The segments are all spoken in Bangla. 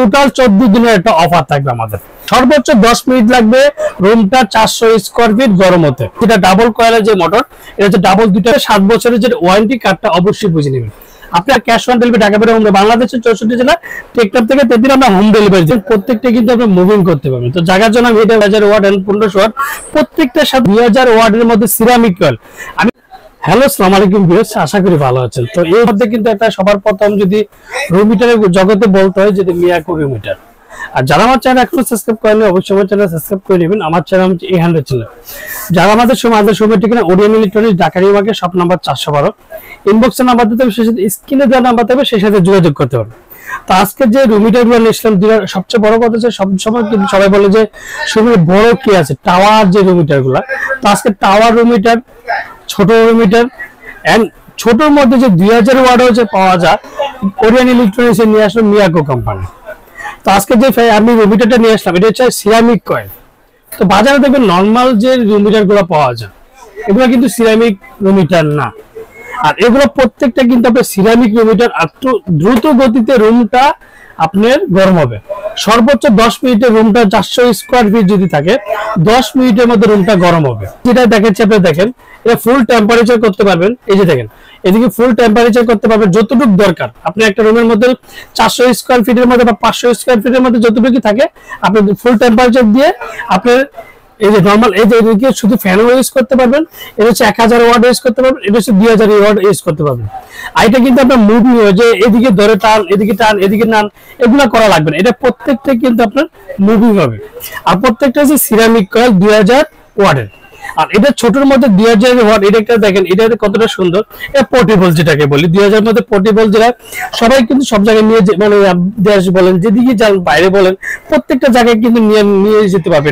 টোটাল 14 দিনের একটা অফার থাকবে আমাদের। সর্বোচ্চ 10 মিনিট লাগবে রুমটা 400 স্কয়ার ফিট গরম হতে। এটা ডাবল কয়েলের যে মোটর, এটা হচ্ছে ডাবল, দুইটা 7 বছরের যে ওয়ারেন্টি কার্ডটা অবশ্যই বুঝে নেবেন। আপনার ক্যাশ অন ডেলিভারি ঢাকা বাইরে হোম, বাংলাদেশের 64 জেলা টেকটপ থেকে 33 আমরা হোম ডেলিভারি দিই। প্রত্যেকটা কিন্তু আপনি মুভিং করতে পারবেন। তো জায়গার জন্য আমি এটা 1000 ওয়াট এন্ড 1500 ওয়াট প্রত্যেকটার সাথে 2000 ওয়াটের মধ্যে সিরামিক কয়েল। আমি হ্যালো আসসালামু আলাইকুম ভিউয়ার্স, আশা করি ভালো আছেন। তো এই মধ্যে কিন্তু একটা সবার প্রথম যদি রুম হিটারের জগতে বলতে হয় যদি মিয়াকো রুম হিটার। আর যারা আমার চ্যানেল এখনো সাবস্ক্রাইব করেনি অবশ্যই আমার চ্যানেল সাবস্ক্রাইব করে নেবেন। আমার চ্যানেল হচ্ছে 800 চ্যানেল। যারা আমাদের সময় ঠিকানা Orient Electronics, Dhaka New Market, shop number 412, ইনবক্সের নাম্বার দিতে হবে, সেই সাথে স্ক্রিনে দেওয়া নাম্বার দেবে, সেই সাথে যোগাযোগ করতে হবে। তো আজকে যে রুম হিটার গুলো নিয়েছিলাম, সবচেয়ে বড় কথা হচ্ছে সব সময় কিন্তু সবাই বলে যে সবচেয়ে বড় কি আছে, টাওয়ার যে রুম হিটার গুলা। তো আজকে টাওয়ার রুম হিটার, ছোট রুম হিটার এন্ড ছোটর মধ্যে যে 2000 ওয়াট হচ্ছে পাওয়া যায়, ওরিয়েন্ট ইলেকট্রনিক্স নিয়ে আসলো মিয়াকো কোম্পানি। তো আজকে যে আমি রুম হিটারটা নিয়ে আসলাম, এটা হচ্ছে সিরামিক কয়েল। তো বাজারে দেখবেন নর্মাল যে রুম হিটার গুলো পাওয়া যায়, এগুলো কিন্তু সিরামিক রুম হিটার না। আর এগুলো প্রত্যেকটা কিন্তু আপনার সিরামিক রুম হিটার। আর দ্রুত গতিতে রুমটা আপনার গরম হবে। সর্বোচ্চ 10 মিনিটের রুমটা 400 স্কয়ার ফিট যদি থাকে, 10 মিনিটের মধ্যে রুমটা গরম হবে। যেটা দেখাচ্ছি আপনি দেখেন, এটা ফুল টেম্পারেচার করতে পারবেন। এই যে দেখেন, এদিকে ফুল টেম্পারেচার করতে পারবেন যতটুকু দরকার। আপনি একটা রুমের মধ্যে 400 স্কয়ার ফিটের মধ্যে বা 500 স্কয়ার ফিটের মধ্যে যতটুকু থাকে, আপনি ফুল টেম্পারেচার দিয়ে আপনার এই যে নরমাল এই যে এদিকে শুধু ফ্যান ইউজ করতে পারবেন। এটা হচ্ছে 1000 ওয়াট ইউজ করতে পারবেন, এটা হচ্ছে 2000 ওয়াট ইউজ করতে পারবেন। আর এটা কিন্তু আপনার মুভি হয় যে এদিকে ধরে টান, এদিকে টান, এদিকে টান, এগুলো করা লাগবে না। এটা প্রত্যেকটা কিন্তু আপনার মুভি হবে। আর প্রত্যেকটা হচ্ছে সিরামিক কয়েল 2000 ওয়াটের। আর এটা ছোটর মধ্যে 2000 ওয়াট। এটা একটা দেখেন, এটা কতটা সুন্দর। এটা পোর্টেবল যেটাকে বলি, 2000 মধ্যে পোর্টেবল, যেটা সবাই কিন্তু সব জায়গায় নিয়ে মানে দেশ বলেন, যেদিকে যান, বাইরে বলেন, প্রত্যেকটা জায়গায় কিন্তু নিয়ে যেতে পারবে।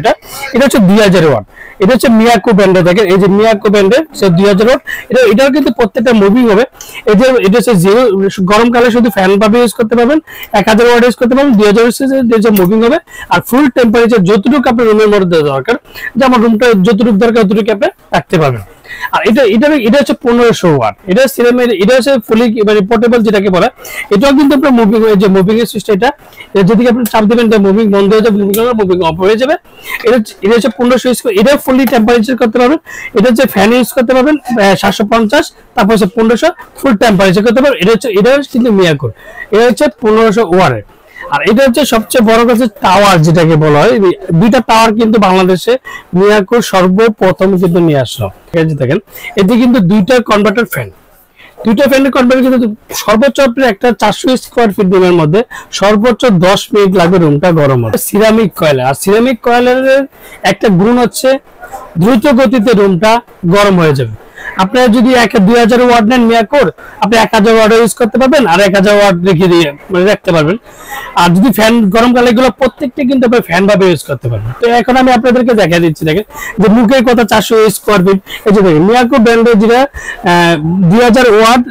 এটা হচ্ছে 2000 ওয়াট। এটা হচ্ছে মিয়াকো ব্র্যান্ডের। দেখেন এই যে মিয়াকো ব্র্যান্ডের 2000 ওয়াট। এটাও কিন্তু প্রত্যেকটা মুভিং হবে। এই যে এটা হচ্ছে জিরো, গরমকালে শুধু ফ্যান ভাবে ইউজ করতে পারবেন, 1000 ওয়াট ইউজ করতে পারবেন, 2000 হচ্ছে মুভিং হবে। আর ফুল টেম্পারেচার যতটুকু আপনার রুমের মধ্যে দরকার, যেমন রুমটা যতটুকু দরকার ততটুকু আপনি রাখতে পারবেন। আর এটা হচ্ছে 1500 ওয়াট। এটা সিরামিক, এটা হচ্ছে ফুলি মানে পোর্টেবল যেটাকে বলে। এটাও কিন্তু আপনার মুভিং হয়ে যে মুভিং এর সিস্টেম। এটা যদি আপনি চাপ দিবেন তো মুভিং বন্ধ হয়ে যাবে, মুভিং অফ হয়ে যাবে। এটা হচ্ছে 1500 স্কয়ার। এটা ফুলি টেম্পারেচার করতে পারবেন। এটা হচ্ছে ফ্যান ইউজ করতে পারবেন 750, তারপর হচ্ছে 1500 ফুল টেম্পারেচার করতে পারবেন। এটা কিন্তু মিয়াকো, এটা হচ্ছে 1500 ওয়াটের। আর এটা হচ্ছে সবচেয়ে বড় কথা টাওয়ার যেটাকে বলা হয়। দুইটা টাওয়ার কিন্তু বাংলাদেশে মিয়াকো সর্বপ্রথম কিন্তু নিয়ে আসলো। দেখেন এতে কিন্তু দুইটা কনভার্টার ফ্যান, দুইটা ফ্যানের কনভার্টার কিন্তু সর্বোচ্চ আপনার একটা 400 স্কয়ার ফিট রুমের মধ্যে সর্বোচ্চ 10 মিনিট লাগবে রুমটা গরম হবে। Ceramic coil. আর সিরামিক কয়েলের একটা গুণ হচ্ছে দ্রুত গতিতে রুমটা গরম হয়ে যাবে। আপনার যদি 2000 ওয়াট নেন মিয়াকোর, আপনি 1000 ওয়াট ইউজ করতে পারবেন, আর 1000 ওয়াট রেখে দিয়ে রাখতে পারবেন। আর যদি ফ্যান গরমকালে এগুলো প্রত্যেকটা কিন্তু আপনি ফ্যান ভাবে ইউজ করতে পারবেন। তো এখন আমি আপনাদেরকে দেখা দিচ্ছি। দেখেন যে মুখের কথা 400 স্কয়ার ফিট। এই যে দেখেন মিয়াকো ব্র্যান্ডের যেটা 2000 ওয়াট,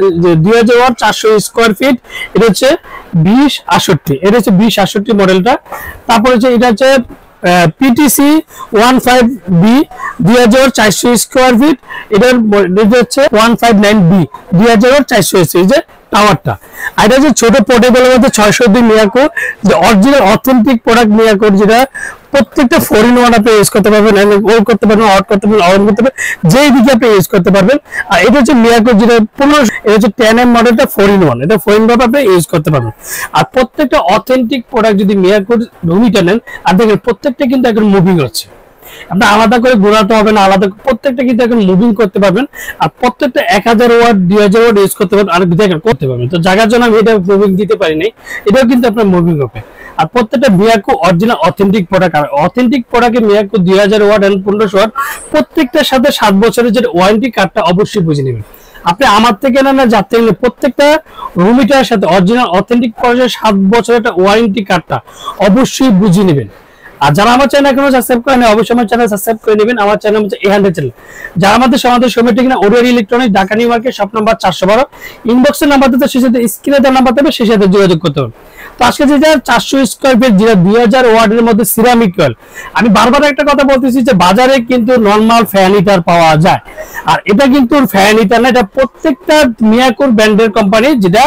2000 ওয়াট 400 স্কয়ার ফিট। এটা হচ্ছে 2068, এটা হচ্ছে 2068 মডেলটা। তারপর হচ্ছে এটা হচ্ছে পিটিসি 15B 2400 স্কয়ার ফিট। এটার হচ্ছে 159B 2400 এই যে টাওয়ারটা। আর এটা হচ্ছে ছোট পোর্টেবলের মধ্যে 602 মিয়াকো, যে অরিজিনাল অথেন্টিক প্রোডাক্ট মিয়াকো, যেটা প্রত্যেকটা 4-in-1 আপনি ইউজ করতে পারবেন, ওল করতে পারবেন, হট করতে পারবেন, অন করতে পারবেন, যেই দিকে আপনি ইউজ করতে পারবেন। আর এটা হচ্ছে মিয়াকো যেটা 15, এটা হচ্ছে 10M মডেলটা 4-in-1, এটা 4-in-1 আপনি ইউজ করতে পারবেন। আর প্রত্যেকটা অথেন্টিক প্রোডাক্ট যদি মিয়াকোর রুমিটা নেন, আর দেখেন প্রত্যেকটা কিন্তু এখন মুভিং হচ্ছে। আপনার আলাদা করে ঘোরাতে হবে না, আলাদা প্রত্যেকটা কিন্তু এখন মুভিং করতে পারবেন। আর প্রত্যেকটা 1000 ওয়াট 2000 ওয়াট ইউজ করতে পারবেন, আর দেখেন করতে পারবেন। তো জায়গার জন্য আমি এটা মুভিং দিতে পারি নাই, এটাও কিন্তু আপনার মুভিং হবে। আর প্রত্যেকটা মিয়াকো অরিজিনাল অথেন্টিক প্রোডাক্ট। আর অথেন্টিক প্রোডাক্টে মিয়াকো 2000 ওয়াট এন্ড 1500 ওয়াট প্রত্যেকটার সাথে 7 বছরের যে ওয়ারেন্টি কার্ডটা অবশ্যই বুঝে নেবেন। আপনি আমার থেকে না যার থেকে প্রত্যেকটা রুম হিটারের সাথে অরিজিনাল অথেন্টিক প্রোডাক্টের 7 বছরের একটা ওয়ারেন্টি কার্ডটা অবশ্যই বুঝে নেবেন। আর যারা আমার চ্যানেল এখনো সাবস্ক্রাইব করেন অবশ্যই আমার চ্যানেল সাবস্ক্রাইব করে নেবেন। আমার চ্যানেল হচ্ছে 800 চ্যানেল। যারা আমাদের সময় ঠিকানা Orient Electronics, Dhaka New Market, shop number 412, ইনবক্সের নাম্বার দিতে, সেই সাথে স্ক্রিনে দেওয়ার নাম্বার দেবে, সেই সাথে যোগাযোগ করতে হবে। তো আজকে যেটা 400 স্কয়ার ফিট যেটা 2000 ওয়াটের মধ্যে সিরামিক কয়েল, আমি বারবার একটা কথা বলতেছি যে বাজারে কিন্তু নরমাল ফ্যান হিটার পাওয়া যায়, আর এটা কিন্তু ফ্যান হিটার না, এটা প্রত্যেকটা মিয়াকোর ব্র্যান্ডের কোম্পানি, যেটা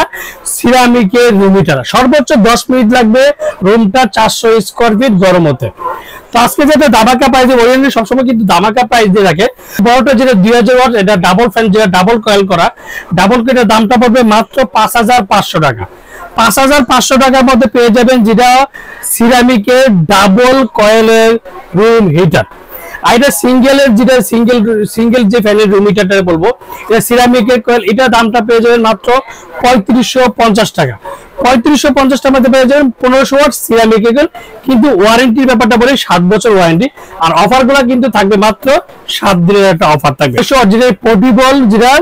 সিরামিকের রুম হিটার। সর্বোচ্চ 10 মিনিট লাগবে রুমটা 400 স্কয়ার ফিট গরম হতে। তো আজকে যেটা দামাকা প্রাইস, ওরিয়েন্টাল সবসময় কিন্তু দামাকা প্রাইস দিয়ে রাখে। বড়টা যেটা 2000 ওয়াট, এটা ডাবল ফ্যান, যেটা ডাবল কয়েল করা, ডাবল কয়েলের দামটা পড়বে মাত্র 5500 টাকা। 5500 টাকার মধ্যে পেয়ে যাবেন যেটা সিরামিকের ডাবল কয়েলের রুম হিটার। আর এটা সিঙ্গেলের, যেটা সিঙ্গেল যে ফ্যানের রুম হিটারটা বলবো, এটা সিরামিকের কয়েল, এটা দামটা পেয়ে যাবেন মাত্র 3550 টাকা। 3550 টাকার মধ্যে পেয়ে যাবেন 1500 ওয়াট সিরামিকের কয়েল। কিন্তু ওয়ারেন্টির ব্যাপারটা বলি 7 বছর ওয়ারেন্টি, আর অফারগুলো কিন্তু থাকবে মাত্র 7 দিনের একটা অফার থাকবে। অরিজিনাল পোর্টেবল যেটা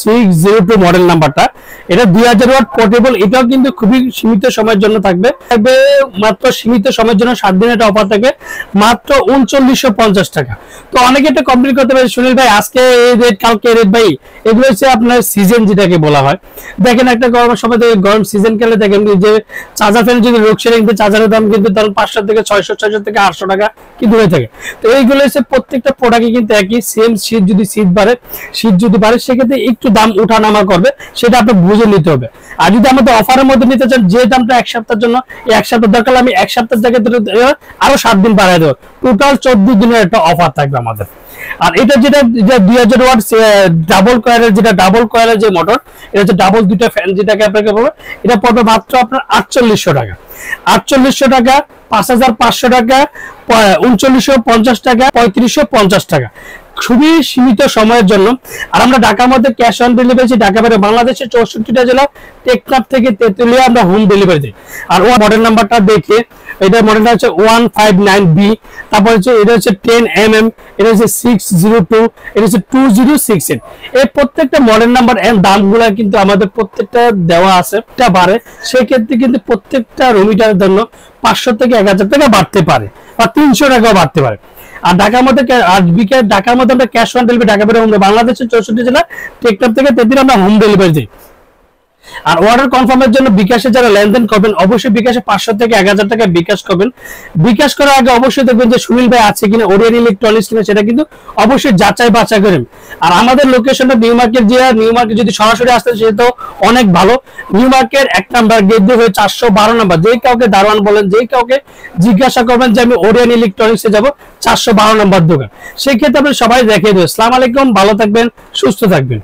602 মডেল নাম্বারটা, এটা 2000 ওয়াট পোর্টেবল, এটাও কিন্তু খুবই সীমিত সময়ের জন্য থাকবে মাত্র সীমিত সময়ের জন্য 7 দিনের একটা অফার থাকবে মাত্র 3950 টাকা। তো অনেকে এটা কমপ্লিট করতে পারে, সুনীল ভাই আজকে এই রেট কালকে রেট, ভাই এগুলো হচ্ছে আপনার সিজন যেটাকে বলা হয়। দেখেন একটা গরমের সময় গরম সিজন কালে দেখেন যে চার্জার ফ্যান যদি লোডশেডিং, চার্জারের দাম কিন্তু ধরুন 500 থেকে 600 থেকে 800 টাকা কিন্তু হয়ে থাকে। তো এইগুলো হচ্ছে প্রত্যেকটা প্রোডাক্টে কিন্তু একই সেম। শীত যদি বাড়ে সেক্ষেত্রে একটু দাম উঠানামা করবে, সেটা আপনি বুঝে নিতে হবে। আর যদি আমাদের অফারের মধ্যে নিতে চান, যে দামটা 1 সপ্তাহের জন্য, এই 1 সপ্তাহ দরকার আমি 1 সপ্তাহের জায়গায় আরো 7 দিন বাড়াই দেবো, টোটাল 14 দিনের একটা অফার থাকবে আমাদের। আর এটা যেটা 2000 ওয়াট ডাবল কয়েলের, যেটা ডাবল কয়েলের যে মোটর, এটা হচ্ছে ডাবল দুইটা ফ্যান যেটাকে আপনাকে বলবো, এটা পড়বে মাত্র আপনার 4800 টাকা। 4800 টাকা, 5500 টাকা, 3950 টাকা, 3550 টাকা, খুবই সীমিত সময়ের জন্য। আর আমরা ঢাকার মধ্যে ক্যাশ অন ডেলিভারি, ঢাকা বাইরে বাংলাদেশের 64টা জেলা, টেকনাফ থেকে তেতুলিয়া আমরা হোম ডেলিভারি দিই। আর ও মডেল নাম্বারটা দেখে, এটা মডেলটা হচ্ছে 159B, তারপর হচ্ছে এটা হচ্ছে 10mm, এটা হচ্ছে 602, এটা হচ্ছে 2068। এই প্রত্যেকটা মডেল নাম্বার এর দামগুলো কিন্তু আমাদের প্রত্যেকটা দেওয়া আছে, এটা বাড়ে, সেক্ষেত্রে কিন্তু প্রত্যেকটা রুম হিটারের জন্য 500 থেকে 1000 টাকা বাড়তে পারে, বা 300 টাকাও বাড়তে পারে। আর ঢাকার মধ্যে আমরা ক্যাশ অন ডেলিভারি, ঢাকা বাইরে বাংলাদেশের 64 জেলা, টেকনাফ থেকে তেতুলিয়া আমরা হোম ডেলিভারি দিই। আর অর্ডার কনফার্মের জন্য বিকাশে যারা লেনদেন করবেন, অবশ্যই বিকাশে 500 থেকে 1000 টাকা বিকাশ করবেন। বিকাশ করার আগে অবশ্যই দেখবেন যে সুনীল ভাই আছে কিনা, ওরিয়েন্ট ইলেকট্রনিক্স কিনা, সেটা কিন্তু অবশ্যই যাচাই বাছাই করেন। আর আমাদের লোকেশনটা নিউ মার্কেট, নিউ মার্কেট যদি সরাসরি আসতে সেটা তো অনেক ভালো। নিউ মার্কেট 1 নাম্বার গেট দিয়ে হয়ে 412 নাম্বার, যে কাউকে দারোয়ান বলেন, যে কাউকে জিজ্ঞাসা করবেন যে আমি ওরিয়েন্ট ইলেকট্রনিক্সে যাব, 412 নাম্বার দোকান, সেই ক্ষেত্রে আপনি সবাই দেখিয়ে দেবেন। আসসালামু আলাইকুম, ভালো থাকবেন, সুস্থ থাকবেন।